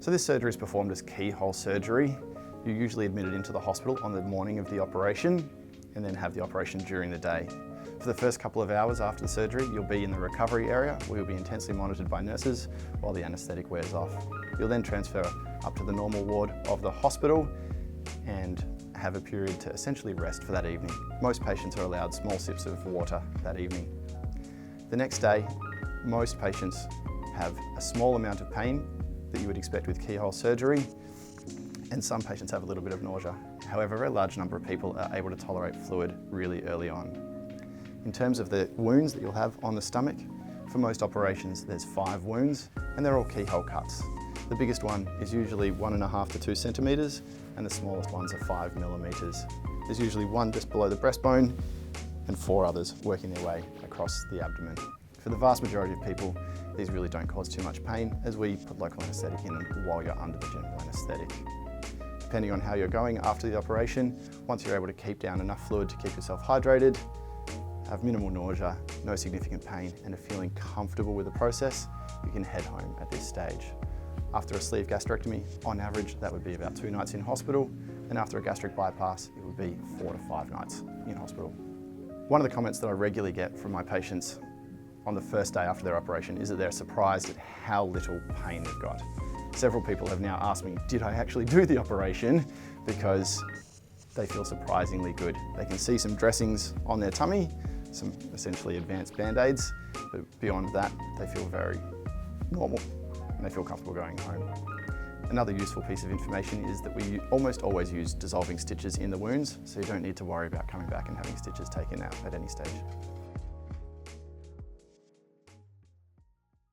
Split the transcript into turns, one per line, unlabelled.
So this surgery is performed as keyhole surgery. You're usually admitted into the hospital on the morning of the operation and then have the operation during the day. For the first couple of hours after the surgery, you'll be in the recovery area where you'll be intensely monitored by nurses while the anaesthetic wears off. You'll then transfer up to the normal ward of the hospital and have a period to essentially rest for that evening. Most patients are allowed small sips of water that evening. The next day, most patients have a small amount of pain that you would expect with keyhole surgery, and some patients have a little bit of nausea. However, a very large number of people are able to tolerate fluid really early on. In terms of the wounds that you'll have on the stomach, for most operations there's 5 wounds and they're all keyhole cuts. The biggest one is usually 1.5 to 2 centimetres and the smallest ones are 5 millimetres. There's usually one just below the breastbone and 4 others working their way across the abdomen. For the vast majority of people, these really don't cause too much pain as we put local anaesthetic in them while you're under the general anaesthetic. Depending on how you're going after the operation, once you're able to keep down enough fluid to keep yourself hydrated, have minimal nausea, no significant pain, and are feeling comfortable with the process, you can head home at this stage. After a sleeve gastrectomy, on average, that would be about 2 nights in hospital, and after a gastric bypass, it would be 4 to 5 nights in hospital. One of the comments that I regularly get from my patients on the first day after their operation is that they're surprised at how little pain they've got. Several people have now asked me, did I actually do the operation? Because they feel surprisingly good. They can see some dressings on their tummy, some essentially advanced band-aids, but beyond that, they feel very normal and they feel comfortable going home. Another useful piece of information is that we almost always use dissolving stitches in the wounds, so you don't need to worry about coming back and having stitches taken out at any stage.